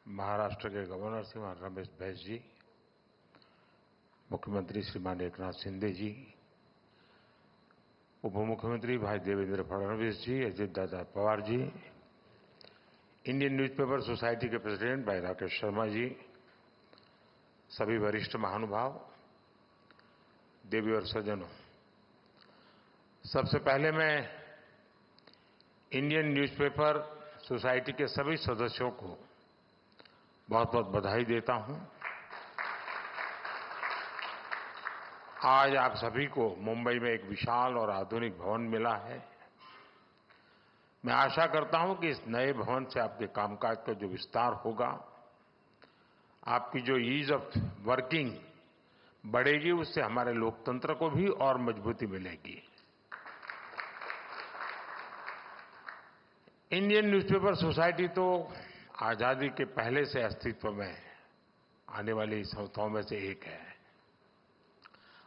महाराष्ट्र के गवर्नर श्रीमान रमेश बैस जी, मुख्यमंत्री श्रीमान एकनाथ शिंदे जी, उप मुख्यमंत्री भाई देवेंद्र फडणवीस जी, Ajit Dada Pawar ji, Indian newspaper society के प्रेसिडेंट भाई राकेश शर्मा जी, सभी वरिष्ठ महानुभाव, देवी और सज्जनों, सबसे पहले मैं इंडियन न्यूज़पेपर सोसाइटी के सभी सदस्यों को बहुत बहुत बधाई देता हूं। आज आप सभी को मुंबई में एक विशाल और आधुनिक भवन मिला है। मैं आशा करता हूं कि इस नए भवन से आपके कामकाज का जो विस्तार होगा, आपकी जो ईज ऑफ वर्किंग बढ़ेगी, उससे हमारे लोकतंत्र को भी और मजबूती मिलेगी। इंडियन न्यूज़पेपर सोसाइटी तो आजादी के पहले से अस्तित्व में आने वाली संस्थाओं में से एक है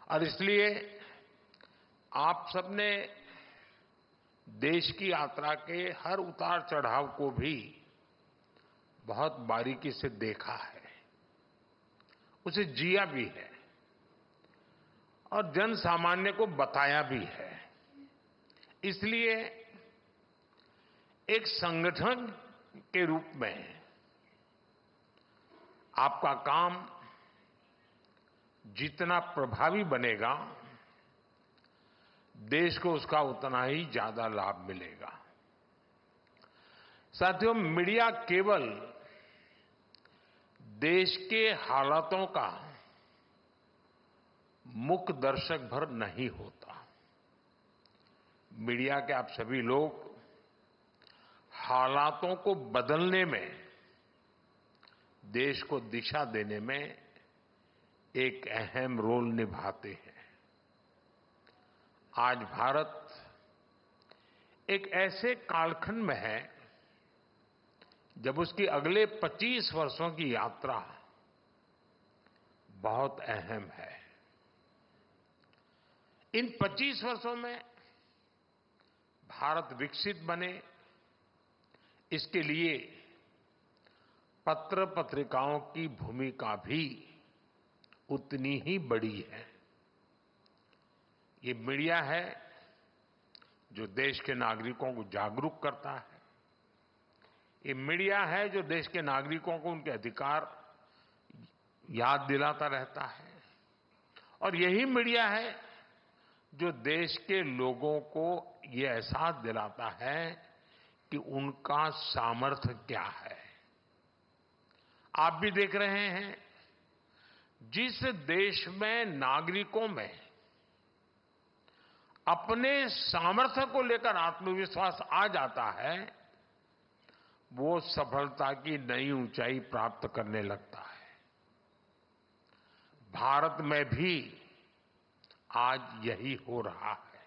और इसलिए आप सबने देश की यात्रा के हर उतार चढ़ाव को भी बहुत बारीकी से देखा है, उसे जिया भी है और जन सामान्य को बताया भी है। इसलिए एक संगठन के रूप में आपका काम जितना प्रभावी बनेगा, देश को उसका उतना ही ज्यादा लाभ मिलेगा। साथियों, मीडिया केवल देश के हालातों का मुख्य दर्शक भर नहीं होता। मीडिया के आप सभी लोग हालातों को बदलने में, देश को दिशा देने में एक अहम रोल निभाते हैं। आज भारत एक ऐसे कालखंड में है जब उसकी अगले 25 वर्षों की यात्रा बहुत अहम है। इन 25 वर्षों में भारत विकसित बने, इसके लिए पत्र पत्रिकाओं की भूमिका भी उतनी ही बड़ी है। ये मीडिया है जो देश के नागरिकों को जागरूक करता है। ये मीडिया है जो देश के नागरिकों को उनके अधिकार याद दिलाता रहता है और यही मीडिया है जो देश के लोगों को ये एहसास दिलाता है कि उनका सामर्थ्य क्या है। आप भी देख रहे हैं, जिस देश में नागरिकों में अपने सामर्थ्य को लेकर आत्मविश्वास आ जाता है, वो सफलता की नई ऊंचाई प्राप्त करने लगता है। भारत में भी आज यही हो रहा है।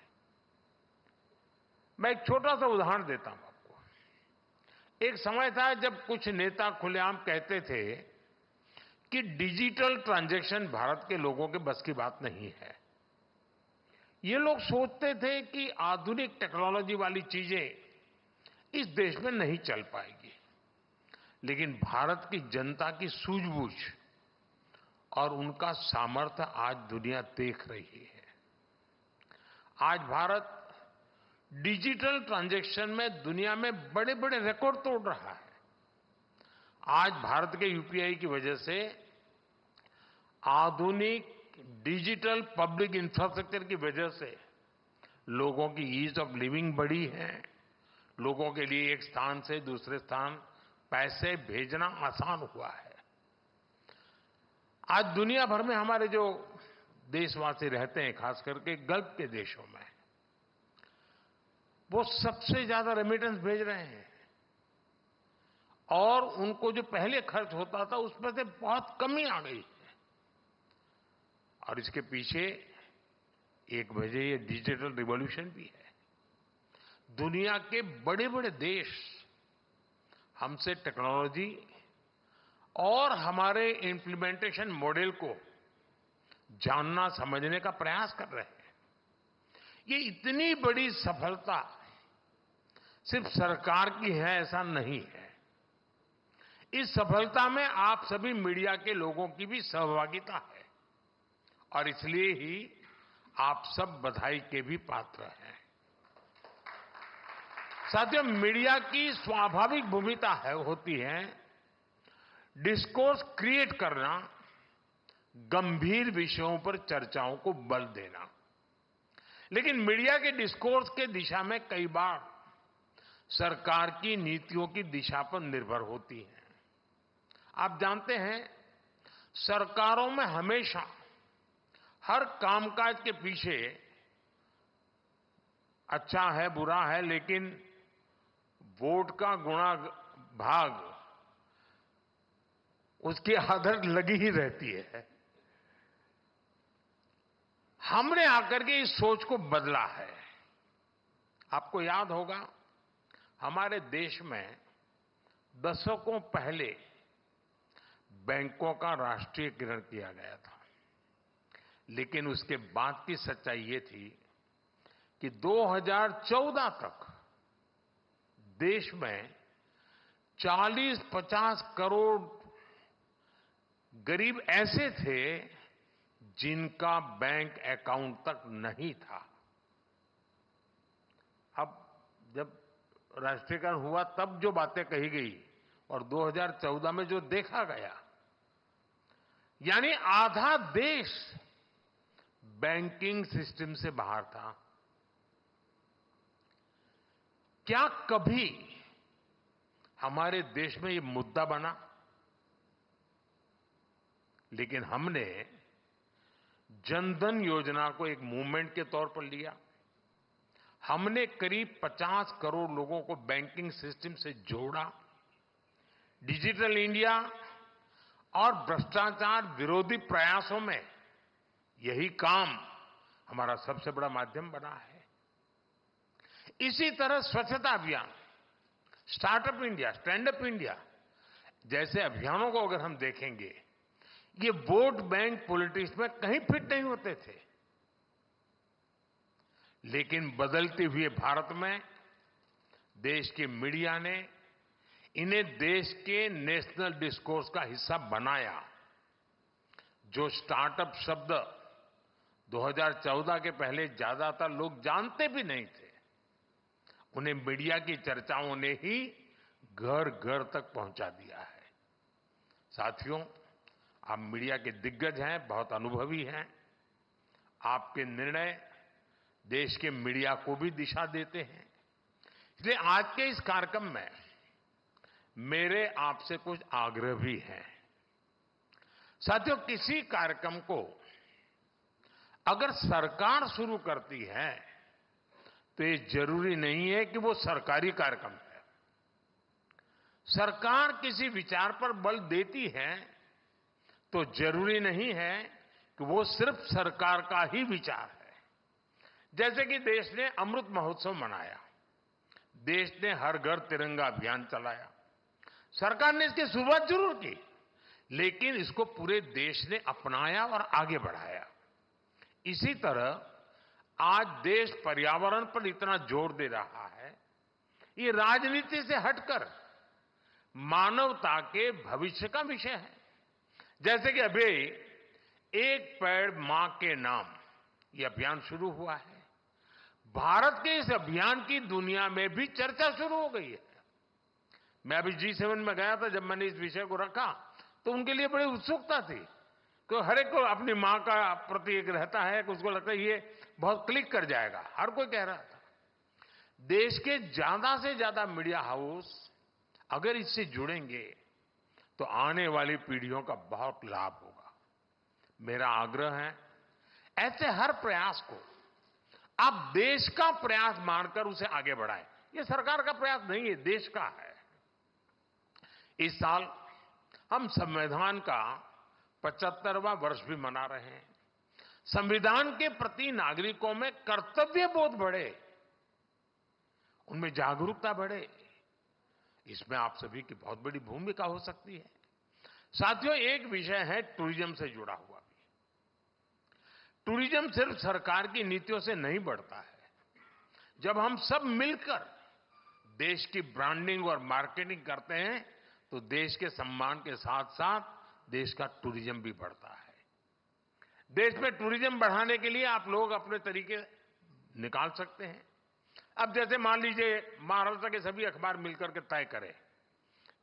मैं एक छोटा सा उदाहरण देता हूं आपको। एक समय था जब कुछ नेता खुलेआम कहते थे कि डिजिटल ट्रांजैक्शन भारत के लोगों के बस की बात नहीं है। ये लोग सोचते थे कि आधुनिक टेक्नोलॉजी वाली चीजें इस देश में नहीं चल पाएगी, लेकिन भारत की जनता की सूझबूझ और उनका सामर्थ्य आज दुनिया देख रही है। आज भारत डिजिटल ट्रांजैक्शन में दुनिया में बड़े बड़े रिकॉर्ड तोड़ रहा है। आज भारत के यूपीआई की वजह से आधुनिक डिजिटल पब्लिक इंफ्रास्ट्रक्चर की वजह से लोगों की ईज ऑफ लिविंग बढ़ी है। लोगों के लिए एक स्थान से दूसरे स्थान पैसे भेजना आसान हुआ है। आज दुनिया भर में हमारे जो देशवासी रहते हैं, खास करके गल्फ के देशों में, वो सबसे ज्यादा रेमिटेंस भेज रहे हैं और उनको जो पहले खर्च होता था उसमें से बहुत कमी आ गई है। और इसके पीछे एक वजह ये डिजिटल रिवॉल्यूशन भी है। दुनिया के बड़े बड़े देश हमसे टेक्नोलॉजी और हमारे इंप्लीमेंटेशन मॉडल को जानना समझने का प्रयास कर रहे हैं। ये इतनी बड़ी सफलता सिर्फ सरकार की है ऐसा नहीं है। इस सफलता में आप सभी मीडिया के लोगों की भी सहभागिता है और इसलिए ही आप सब बधाई के भी पात्र हैं। साथियों, मीडिया की स्वाभाविक भूमिका होती है डिस्कोर्स क्रिएट करना, गंभीर विषयों पर चर्चाओं को बल देना। लेकिन मीडिया के डिस्कोर्स के दिशा में कई बार सरकार की नीतियों की दिशा पर निर्भर होती है। आप जानते हैं, सरकारों में हमेशा हर कामकाज के पीछे अच्छा है बुरा है, लेकिन वोट का गुणा भाग उसकी आदत लगी ही रहती है। हमने आकर के इस सोच को बदला है। आपको याद होगा, हमारे देश में दशकों पहले बैंकों का राष्ट्रीयकरण किया गया था, लेकिन उसके बाद की सच्चाई ये थी कि 2014 तक देश में 40-50 करोड़ गरीब ऐसे थे जिनका बैंक अकाउंट तक नहीं था। अब जब राष्ट्रीयकरण हुआ तब जो बातें कही गई और 2014 में जो देखा गया, यानी आधा देश बैंकिंग सिस्टम से बाहर था। क्या कभी हमारे देश में ये मुद्दा बना? लेकिन हमने जनधन योजना को एक मूवमेंट के तौर पर लिया। हमने करीब 50 करोड़ लोगों को बैंकिंग सिस्टम से जोड़ा। डिजिटल इंडिया और भ्रष्टाचार विरोधी प्रयासों में यही काम हमारा सबसे बड़ा माध्यम बना है। इसी तरह स्वच्छता अभियान, startup India, stand up India जैसे अभियानों को अगर हम देखेंगे, ये वोट बैंक पॉलिटिक्स में कहीं फिट नहीं होते थे। लेकिन बदलते हुए भारत में देश के मीडिया ने इन्हें देश के नेशनल डिस्कोर्स का हिस्सा बनाया। जो स्टार्टअप शब्द 2014 के पहले ज्यादातर लोग जानते भी नहीं थे, उन्हें मीडिया की चर्चाओं ने ही घर घर तक पहुंचा दिया है। साथियों, आप मीडिया के दिग्गज हैं, बहुत अनुभवी हैं। आपके निर्णय देश के मीडिया को भी दिशा देते हैं। इसलिए आज के इस कार्यक्रम में मेरे आपसे कुछ आग्रह भी हैं। साथियों, किसी कार्यक्रम को अगर सरकार शुरू करती है तो ये जरूरी नहीं है कि वो सरकारी कार्यक्रम है। सरकार किसी विचार पर बल देती है तो जरूरी नहीं है कि वो सिर्फ सरकार का ही विचार है। जैसे कि देश ने अमृत महोत्सव मनाया, देश ने हर घर तिरंगा अभियान चलाया। सरकार ने इसकी शुरुआत जरूर की, लेकिन इसको पूरे देश ने अपनाया और आगे बढ़ाया। इसी तरह आज देश पर्यावरण पर इतना जोर दे रहा है, ये राजनीति से हटकर मानवता के भविष्य का विषय है। जैसे कि अभी एक पेड़ मां के नाम ये अभियान शुरू हुआ है। भारत के इस अभियान की दुनिया में भी चर्चा शुरू हो गई है। मैं अभी G7 में गया था, जब मैंने इस विषय को रखा तो उनके लिए बड़ी उत्सुकता थी, तो हर एक को अपनी मां का प्रति एक रहता है कि उसको लगता है ये बहुत क्लिक कर जाएगा। हर कोई कह रहा था। देश के ज्यादा से ज्यादा मीडिया हाउस अगर इससे जुड़ेंगे तो आने वाली पीढ़ियों का बहुत लाभ होगा। मेरा आग्रह है, ऐसे हर प्रयास को आप देश का प्रयास मानकर उसे आगे बढ़ाएं। ये सरकार का प्रयास नहीं है, देश का है। इस साल हम संविधान का 75वां वर्ष भी मना रहे हैं। संविधान के प्रति नागरिकों में कर्तव्य बोध बढ़े, उनमें जागरूकता बढ़े, इसमें आप सभी की बहुत बड़ी भूमिका हो सकती है। साथियों, एक विषय है टूरिज्म से जुड़ा हुआ भी। टूरिज्म सिर्फ सरकार की नीतियों से नहीं बढ़ता है। जब हम सब मिलकर देश की ब्रांडिंग और मार्केटिंग करते हैं तो देश के सम्मान के साथ साथ देश का टूरिज्म भी बढ़ता है। देश में टूरिज्म बढ़ाने के लिए आप लोग अपने तरीके निकाल सकते हैं। अब जैसे मान लीजिए महाराष्ट्र के सभी अखबार मिलकर के तय करें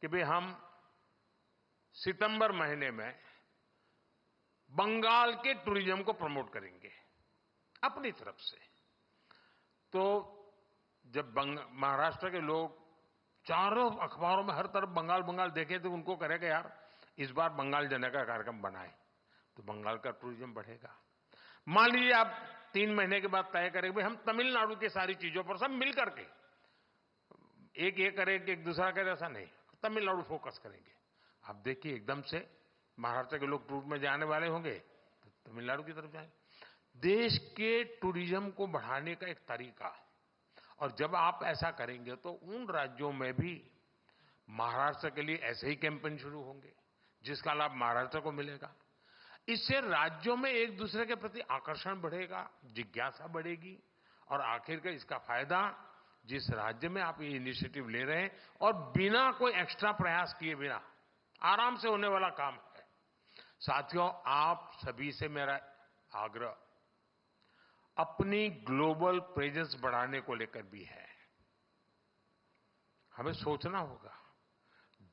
कि भाई हम सितंबर महीने में बंगाल के टूरिज्म को प्रमोट करेंगे अपनी तरफ से। तो जब महाराष्ट्र के लोग चारों अखबारों में हर तरफ बंगाल बंगाल देखें तो उनको करेगा यार इस बार बंगाल जाने का कार्यक्रम बनाए तो बंगाल का टूरिज्म बढ़ेगा। मान लीजिए आप 3 महीने के बाद तय करेंगे भाई हम तमिलनाडु की सारी चीजों पर सब मिल करके एक ये करेंगे एक दूसरा करे, ऐसा नहीं, तमिलनाडु फोकस करेंगे। आप देखिए एकदम से महाराष्ट्र के लोग टूर में जाने वाले होंगे तो तमिलनाडु की तरफ जाएंगे। देश के टूरिज्म को बढ़ाने का एक तरीका, और जब आप ऐसा करेंगे तो उन राज्यों में भी महाराष्ट्र के लिए ऐसे ही कैंपेन शुरू होंगे जिसका लाभ महाराष्ट्र को मिलेगा। इससे राज्यों में एक दूसरे के प्रति आकर्षण बढ़ेगा, जिज्ञासा बढ़ेगी, और आखिरकार इसका फायदा जिस राज्य में आप ये इनिशिएटिव ले रहे हैं और बिना कोई एक्स्ट्रा प्रयास किए बिना आराम से होने वाला काम है। साथियों, आप सभी से मेरा आग्रह अपनी ग्लोबल प्रेजेंस बढ़ाने को लेकर भी है। हमें सोचना होगा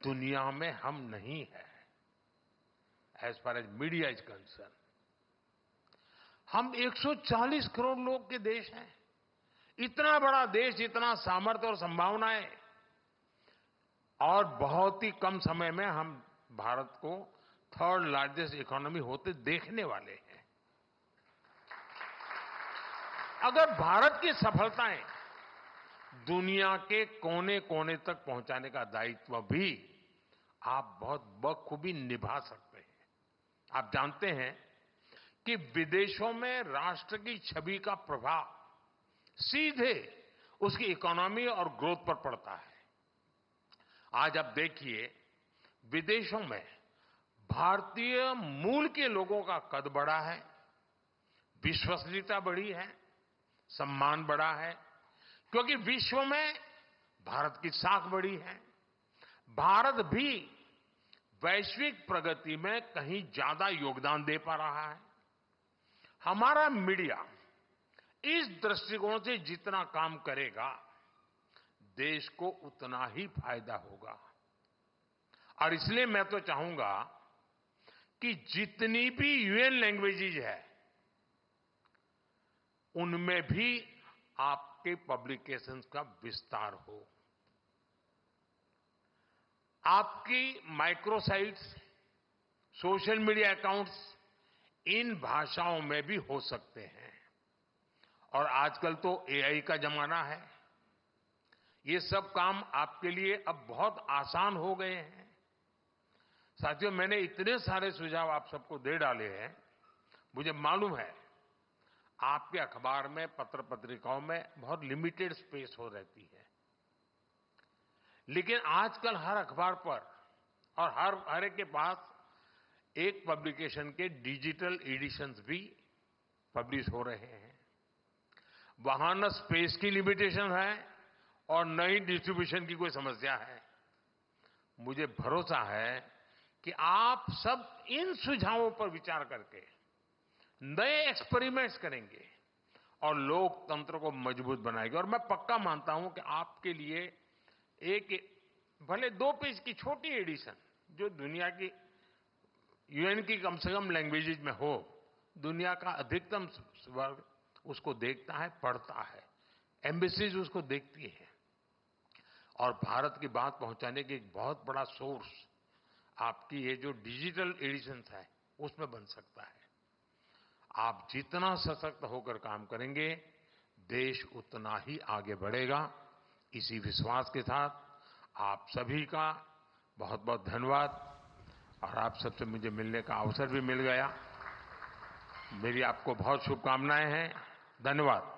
दुनिया में हम नहीं है as far as media is concerned. हम 140 करोड़ लोग के देश हैं। इतना बड़ा देश, इतना सामर्थ्य और संभावनाएं, और बहुत ही कम समय में हम भारत को 3rd लार्जेस्ट इकोनॉमी होते देखने वाले हैं। अगर भारत की सफलताएं दुनिया के कोने कोने तक पहुंचाने का दायित्व भी आप बहुत बखूबी निभा सकते हैं। आप जानते हैं कि विदेशों में राष्ट्र की छवि का प्रभाव सीधे उसकी इकोनॉमी और ग्रोथ पर पड़ता है। आज आप देखिए विदेशों में भारतीय मूल के लोगों का कद बढ़ा है, विश्वसनीयता बढ़ी है, सम्मान बढ़ा है, क्योंकि विश्व में भारत की साख बढ़ी है। भारत भी वैश्विक प्रगति में कहीं ज्यादा योगदान दे पा रहा है। हमारा मीडिया इस दृष्टिकोण से जितना काम करेगा देश को उतना ही फायदा होगा। और इसलिए मैं तो चाहूंगा कि जितनी भी यूएन लैंग्वेजेज है उनमें भी आपके पब्लिकेशंस का विस्तार हो। आपकी microsites, social media accounts in भाषाओं में भी हो सकते हैं। और आजकल तो एआई का जमाना है। ये सब काम आपके लिए अब बहुत आसान हो गए हैं। साथियों, मैंने इतने सारे सुझाव आप सबको दे डाले हैं। मुझे मालूम है आपके अखबार में, पत्र पत्रिकाओं में बहुत लिमिटेड स्पेस हो रहती है, लेकिन आजकल हर अखबार पर और हर एक के पास एक पब्लिकेशन के डिजिटल एडिशंस भी पब्लिश हो रहे हैं। वहां न स्पेस की लिमिटेशन है और न ही डिस्ट्रीब्यूशन की कोई समस्या है। मुझे भरोसा है कि आप सब इन सुझावों पर विचार करके नए एक्सपेरिमेंट्स करेंगे और लोकतंत्र को मजबूत बनाएंगे। और मैं पक्का मानता हूं कि आपके लिए एक भले 2 पेज की छोटी एडिशन जो दुनिया की यूएन की कम से कम लैंग्वेजेज में हो, दुनिया का अधिकतम वर्ग उसको देखता है, पढ़ता है, एम्बेसीज उसको देखती है, और भारत की बात पहुंचाने की एक बहुत बड़ा सोर्स आपकी ये जो डिजिटल एडिशंस है उसमें बन सकता है। आप जितना सशक्त होकर काम करेंगे देश उतना ही आगे बढ़ेगा। इसी विश्वास के साथ आप सभी का बहुत बहुत धन्यवाद। और आप सबसे मुझे मिलने का अवसर भी मिल गया। मेरी आपको बहुत शुभकामनाएं हैं। धन्यवाद।